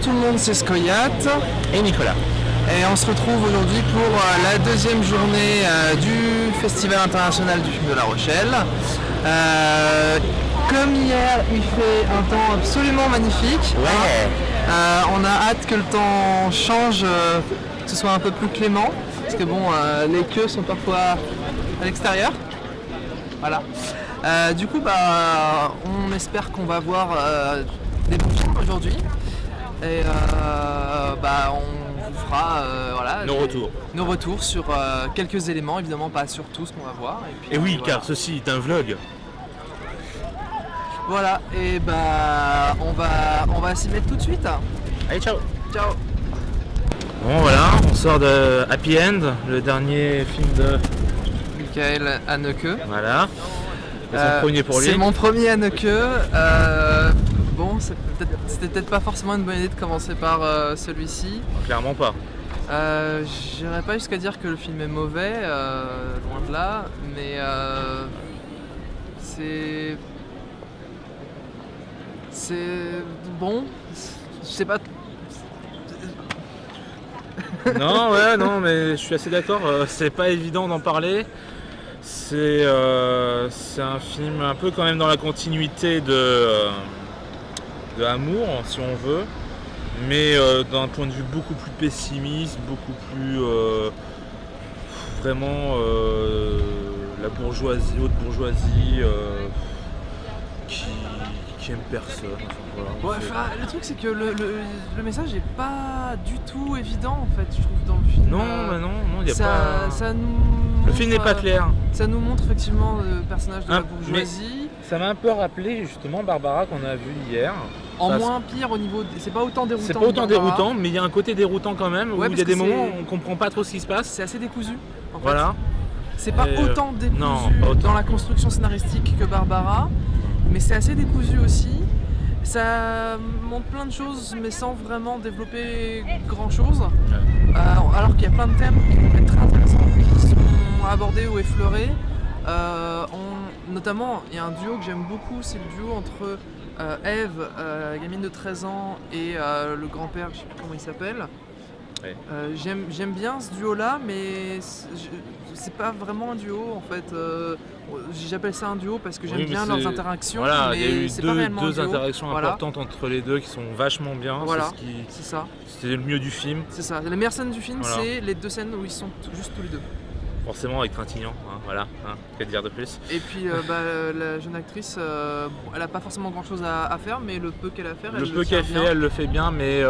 tout le monde, c'est Scoyat et Nicolas. Et on se retrouve aujourd'hui pour la deuxième journée du Festival international du film de La Rochelle. Comme hier, il fait un temps absolument magnifique. Ouais. On a hâte que le temps change, que ce soit un peu plus clément. Parce que bon, les queues sont parfois à l'extérieur. Voilà. Du coup, on espère qu'on va voir des bons films aujourd'hui. Et on vous fera nos retours sur quelques éléments, évidemment pas sur tout ce qu'on va voir. Et oui, voilà. Car ceci est un vlog. Voilà, et on va s'y mettre tout de suite. Allez, ciao. Ciao. Bon voilà, on sort de Happy End, le dernier film de Michael Haneke. Voilà. C'est son premier pour lui. C'est mon premier Haneke. Bon, c'était peut-être pas forcément une bonne idée de commencer par celui-ci. Clairement pas. J'irais pas jusqu'à dire que le film est mauvais, loin de là, mais c'est bon, je sais pas. Non, mais je suis assez d'accord, c'est pas évident d'en parler. C'est un film un peu quand même dans la continuité de Amour, si on veut, mais d'un point de vue beaucoup plus pessimiste, beaucoup plus vraiment la bourgeoisie, haute bourgeoisie qui aime personne. Voilà, le truc c'est que le message est pas du tout évident en fait, je trouve, dans le film. Non, il n'y a pas. Le film n'est pas clair. Ça nous montre effectivement le personnage de la bourgeoisie. Ça m'a un peu rappelé justement Barbara qu'on a vu hier. Moins pire au niveau. C'est pas autant déroutant. C'est pas autant déroutant, mais il y a un côté déroutant quand même, où il y a des moments où on comprend pas trop ce qui se passe. C'est assez décousu. En fait. Voilà. C'est pas autant décousu dans la construction scénaristique que Barbara, mais c'est assez décousu aussi. Ça montre plein de choses, mais sans vraiment développer grand chose. Alors qu'il y a plein de thèmes qui vont être très intéressants, qui sont abordés ou effleurés. Notamment, il y a un duo que j'aime beaucoup, c'est le duo entre Ève, gamine de 13 ans, et le grand-père, je sais plus comment il s'appelle. Ouais. J'aime bien ce duo-là, mais c'est pas vraiment un duo en fait. J'appelle ça un duo parce que j'aime bien leurs interactions. Voilà, mais il y a eu c'est pas réellement deux interactions importantes entre les deux qui sont vachement bien. Voilà, c'est ça. C'est le mieux du film. C'est ça. La meilleure scène du film, c'est les deux scènes où ils sont juste tous les deux. Forcément avec Trintignant, que dire de plus. Et puis la jeune actrice, elle a pas forcément grand chose à faire, mais le peu qu'elle a à faire, elle le fait bien, mais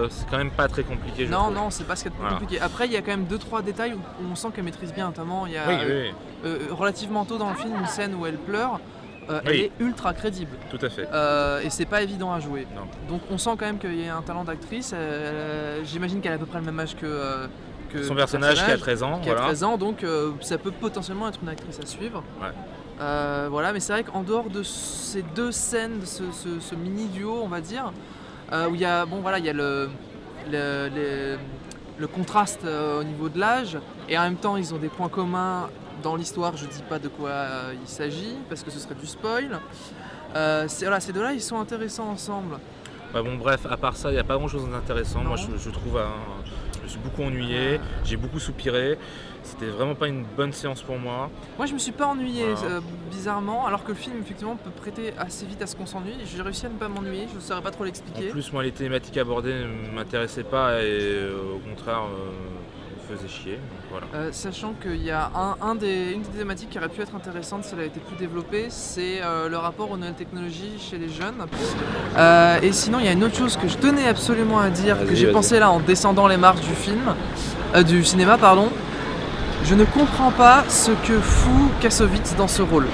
c'est quand même pas très compliqué. Non, c'est pas ce qu'il y a de plus compliqué. Après, il y a quand même 2-3 détails où on sent qu'elle maîtrise bien, notamment il y a relativement tôt dans le film une scène où elle pleure. Elle est ultra crédible. Tout à fait. Et c'est pas évident à jouer. Non. Donc on sent quand même qu'il y a un talent d'actrice. J'imagine qu'elle a à peu près le même âge que son personnage qui a 13 ans. Qui a 13 ans, donc ça peut potentiellement être une actrice à suivre. Ouais. Voilà, mais c'est vrai qu'en dehors de ces deux scènes, de ce mini duo, on va dire, où il y a, le contraste au niveau de l'âge, et en même temps ils ont des points communs dans l'histoire. Je dis pas de quoi il s'agit parce que ce serait du spoil. Ces deux-là, ils sont intéressants ensemble. Bref, à part ça, il n'y a pas grand chose d'intéressant. Moi, je trouve, je me suis beaucoup ennuyé, j'ai beaucoup soupiré. C'était vraiment pas une bonne séance pour moi. Moi, je me suis pas ennuyé, bizarrement, alors que le film, effectivement, peut prêter assez vite à ce qu'on s'ennuie. J'ai réussi à ne pas m'ennuyer, je ne saurais pas trop l'expliquer. En plus, moi, les thématiques abordées ne m'intéressaient pas et au contraire, me faisaient chier. Donc, voilà. Sachant qu'il y a une des thématiques qui aurait pu être intéressante si elle a été plus développée, c'est le rapport aux nouvelles technologies chez les jeunes. Et sinon, il y a une autre chose que je tenais absolument à dire, que j'ai pensé là en descendant les marches du cinéma, pardon. Je ne comprends pas ce que fout Kassovitz dans ce rôle.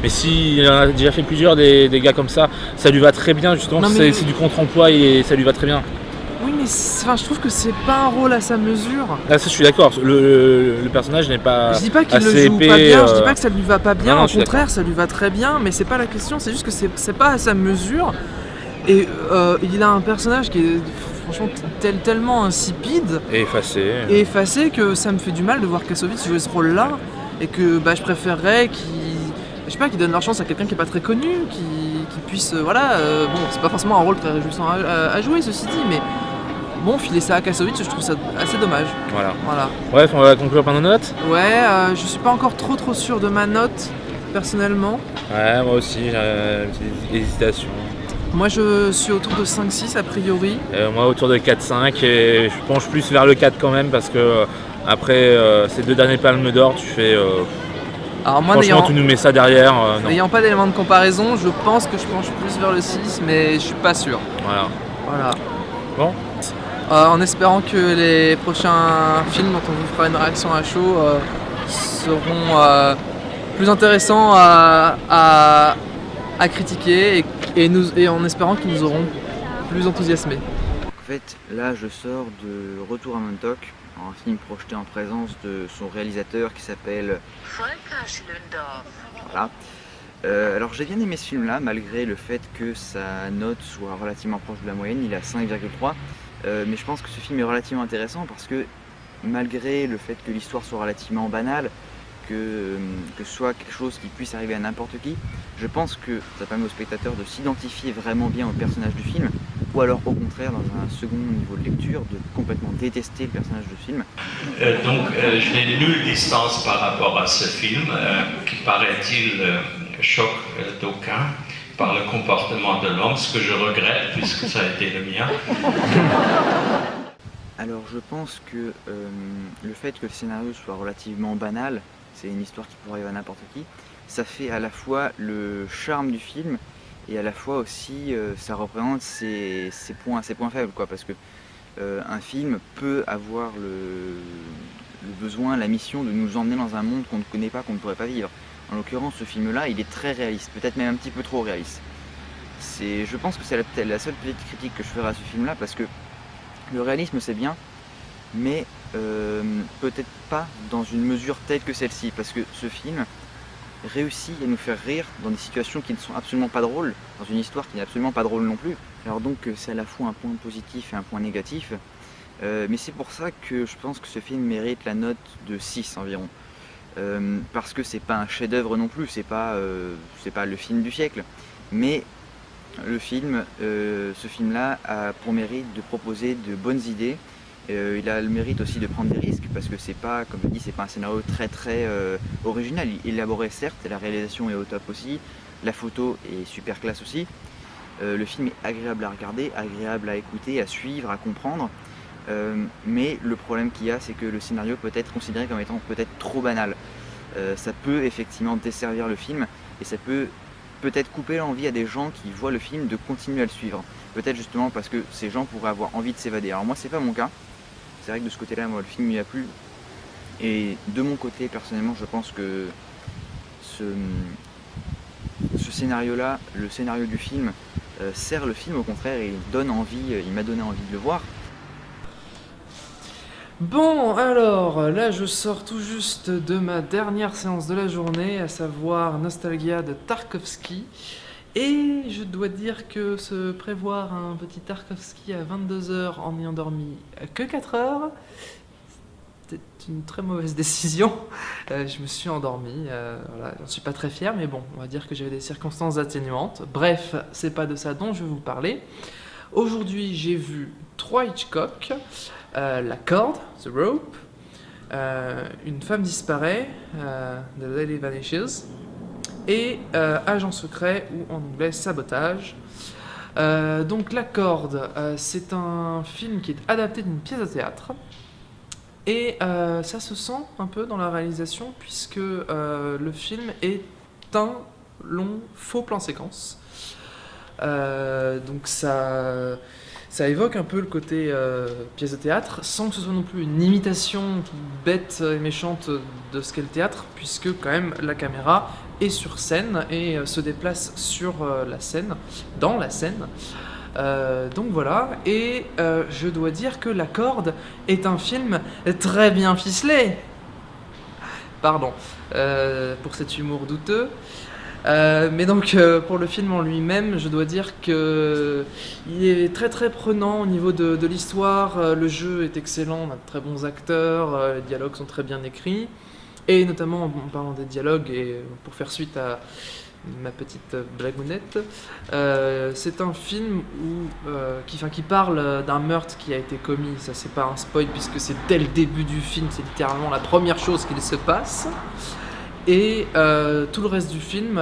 Mais s'il en a déjà fait plusieurs des gars comme ça lui va très bien justement, c'est du contre-emploi et ça lui va très bien. Oui, mais je trouve que c'est pas un rôle à sa mesure. Là, ça, je suis d'accord, le personnage n'est pas. Je dis pas qu'il le joue pas bien, je dis pas que ça lui va pas bien, au contraire, ça lui va très bien, mais c'est pas la question, c'est juste que c'est pas à sa mesure. Et il a un personnage qui est franchement tellement insipide et effacé que ça me fait du mal de voir Kassovitz jouer ce rôle-là, et que je préférerais qu'il donne leur chance à quelqu'un qui est pas très connu, qui puisse bon, c'est pas forcément un rôle très réjouissant à jouer, ceci dit, mais bon, filer ça à Kassovitz, je trouve ça assez dommage. Voilà. Voilà. Bref, on va conclure par nos notes. Ouais, je suis pas encore trop sûr de ma note, personnellement. Ouais, moi aussi, j'ai une petite hésitation. Moi, je suis autour de 5-6 a priori. Moi, autour de 4-5, et je penche plus vers le 4 quand même, parce que après ces 2 derniers palmes d'or, tu fais... Alors moi, franchement, tu nous mets ça derrière. Non. N'ayant pas d'éléments de comparaison, je pense que je penche plus vers le 6, mais je suis pas sûr. Voilà. Bon. En espérant que les prochains films dont on vous fera une réaction à chaud seront plus intéressants à critiquer et en espérant qu'ils nous auront plus enthousiasmés. En fait, là je sors de Retour à Montauk, un film projeté en présence de son réalisateur qui s'appelle Volker Schlöndorff. Voilà. Alors j'ai bien aimé ce film là, malgré le fait que sa note soit relativement proche de la moyenne, il est à 5,3. Mais je pense que ce film est relativement intéressant parce que malgré le fait que l'histoire soit relativement banale, que ce soit quelque chose qui puisse arriver à n'importe qui, je pense que ça permet au spectateur de s'identifier vraiment bien au personnage du film, ou alors au contraire, dans un second niveau de lecture, de complètement détester le personnage du film. Je n'ai nulle distance par rapport à ce film, qui paraît-il choque d'aucuns par le comportement de l'homme, ce que je regrette puisque ça a été le mien. Alors je pense que le fait que le scénario soit relativement banal, c'est une histoire qui pourrait arriver à n'importe qui, ça fait à la fois le charme du film et à la fois aussi ça représente ses points faibles, quoi, parce que un film peut avoir le besoin, la mission de nous emmener dans un monde qu'on ne connaît pas, qu'on ne pourrait pas vivre. En l'occurrence, ce film-là, il est très réaliste, peut-être même un petit peu trop réaliste. Je pense que c'est la seule petite critique que je ferai à ce film-là, parce que le réalisme c'est bien, mais peut-être pas dans une mesure telle que celle-ci, parce que ce film réussit à nous faire rire dans des situations qui ne sont absolument pas drôles, dans une histoire qui n'est absolument pas drôle non plus. Alors donc c'est à la fois un point positif et un point négatif, mais c'est pour ça que je pense que ce film mérite la note de 6 environ. Parce que c'est pas un chef-d'œuvre non plus, c'est pas le film du siècle, mais ce film-là a pour mérite de proposer de bonnes idées. Il a le mérite aussi de prendre des risques parce que c'est pas, comme je dis, c'est pas un scénario très original, élaboré certes, la réalisation est au top aussi, la photo est super classe aussi. Le film est agréable à regarder, agréable à écouter, à suivre, à comprendre. Mais le problème qu'il y a, c'est que le scénario peut être considéré comme étant peut-être trop banal. Ça peut effectivement desservir le film et ça peut peut-être couper l'envie à des gens qui voient le film de continuer à le suivre. Peut-être justement parce que ces gens pourraient avoir envie de s'évader. Alors moi c'est pas mon cas, c'est vrai que de ce côté-là, moi le film m'y a plu. Et de mon côté, personnellement, je pense que ce scénario-là, le scénario du film, sert le film au contraire et il m'a donné envie de le voir. Bon, alors, là je sors tout juste de ma dernière séance de la journée, à savoir Nostalgia de Tarkovsky. Et je dois dire que se prévoir un petit Tarkovsky à 22h en ayant dormi que 4 heures, c'était une très mauvaise décision. Je me suis endormi, voilà, j'en suis pas très fier, mais bon, on va dire que j'avais des circonstances atténuantes. Bref, c'est pas de ça dont je vais vous parler. Aujourd'hui, j'ai vu 3 Hitchcock. La corde, The Rope, Une femme disparaît, The Lady Vanishes, et Agent secret, ou en anglais Sabotage. Donc La corde, c'est un film qui est adapté d'une pièce de théâtre, et ça se sent un peu dans la réalisation, puisque le film est un long faux plan séquence. Donc ça évoque un peu le côté pièce de théâtre, sans que ce soit non plus une imitation bête et méchante de ce qu'est le théâtre, puisque quand même la caméra est sur scène et se déplace sur la scène, dans la scène. Donc voilà, et je dois dire que La corde est un film très bien ficelé. Pardon pour cet humour douteux. Mais donc pour le film en lui-même, je dois dire que il est très prenant au niveau de l'histoire. Le jeu est excellent, on a de très bons acteurs, les dialogues sont très bien écrits, et notamment en parlant des dialogues, et pour faire suite ma petite blagounette. C'est un film qui parle d'un meurtre qui a été commis. Ça, c'est pas un spoil puisque c'est dès le début du film, c'est littéralement la première chose qu'il se passe. Et tout le reste du film,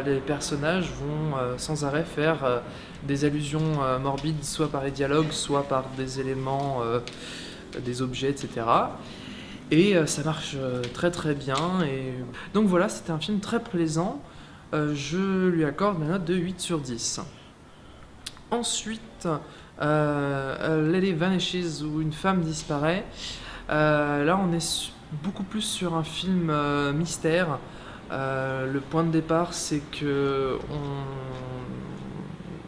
les personnages vont sans arrêt faire des allusions morbides, soit par les dialogues, soit par des éléments, des objets, etc. Et ça marche très très bien. Et donc voilà, c'était un film très plaisant. Je lui accorde ma note de 8 sur 10. Ensuite, Lady Vanishes, où une femme disparaît. Là, on est beaucoup plus sur un film mystère. Le point de départ, c'est que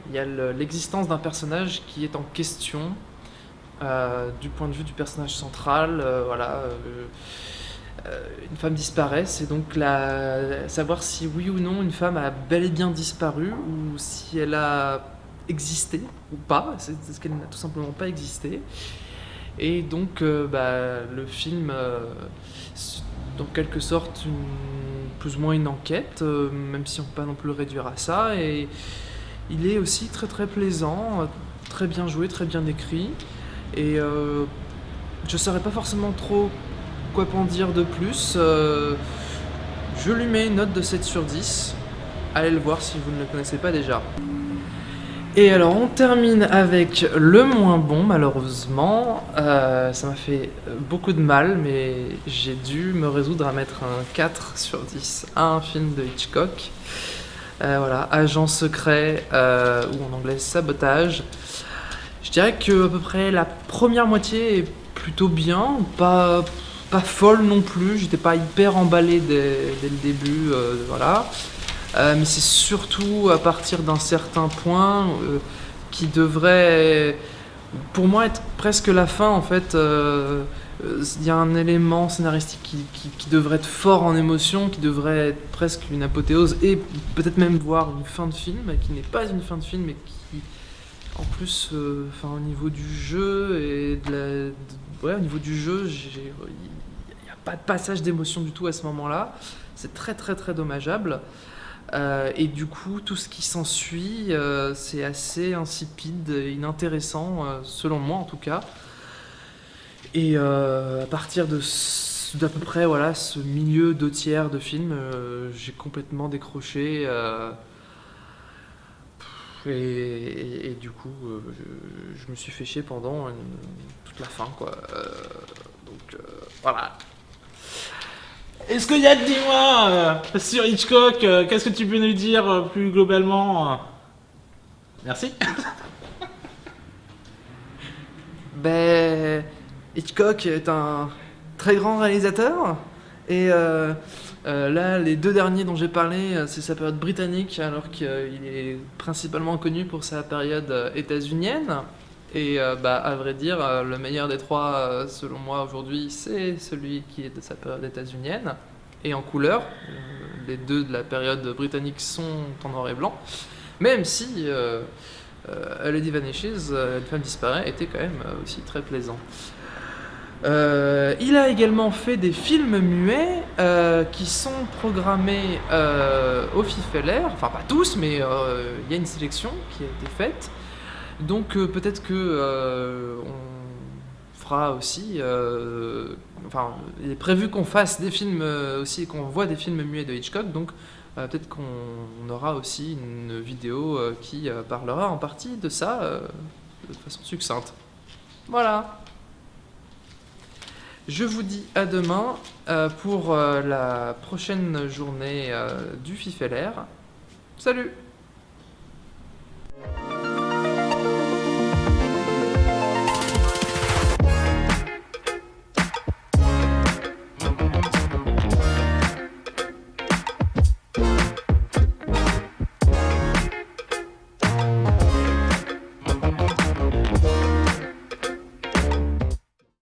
il y a l'existence d'un personnage qui est en question du point de vue du personnage central. Une femme disparaît, c'est donc savoir si oui ou non une femme a bel et bien disparu ou si elle a existé ou pas. Est-ce qu'elle n'a tout simplement pas existé? Et donc le film, c'est en quelque sorte plus ou moins une enquête, même si on ne peut pas non plus le réduire à ça. Et il est aussi très très plaisant, très bien joué, très bien écrit. Et je ne saurais pas forcément trop quoi en dire de plus. Je lui mets une note de 7 sur 10. Allez le voir si vous ne le connaissez pas déjà. Et alors on termine avec le moins bon, malheureusement. Ça m'a fait beaucoup de mal, mais j'ai dû me résoudre à mettre un 4 sur 10 à un film de Hitchcock. Agent secret, ou en anglais Sabotage. Je dirais que à peu près la première moitié est plutôt bien, pas folle non plus, j'étais pas hyper emballé dès le début, mais c'est surtout à partir d'un certain point qui devrait, pour moi, être presque la fin en fait. Il y a un élément scénaristique qui devrait être fort en émotion, qui devrait être presque une apothéose et peut-être même voir une fin de film, qui n'est pas une fin de film, mais qui, en plus, au niveau du jeu et au niveau du jeu, il n'y a pas de passage d'émotion du tout à ce moment-là. C'est très très très dommageable. Et du coup, tout ce qui s'ensuit, c'est assez insipide et inintéressant, selon moi en tout cas. Et à partir d'à peu près ce milieu 2/3 de film, j'ai complètement décroché. Et du coup, je me suis fait chier pendant toute la fin, quoi. Voilà. Est-ce qu'il y a, dis-moi, sur Hitchcock, qu'est-ce que tu peux nous dire plus globalement? Merci. Hitchcock est un très grand réalisateur. Et là, les deux derniers dont j'ai parlé, c'est sa période britannique, alors qu'il est principalement connu pour sa période états-unienne. Et à vrai dire, le meilleur des trois, selon moi aujourd'hui, c'est celui qui est de sa période états-unienne et en couleur. Les deux de la période britannique sont en noir et blanc, même si Lady Vanishes, une femme disparaît, était quand même aussi très plaisant. Il a également fait des films muets qui sont programmés au FIFLR, enfin pas tous, mais il y a une sélection qui a été faite. Donc peut-être que on fera aussi, il est prévu qu'on fasse des films aussi, qu'on voit des films muets de Hitchcock, donc peut-être qu'on aura aussi une vidéo qui parlera en partie de ça de façon succincte. Voilà. Je vous dis à demain pour la prochaine journée du FIFLR. Salut!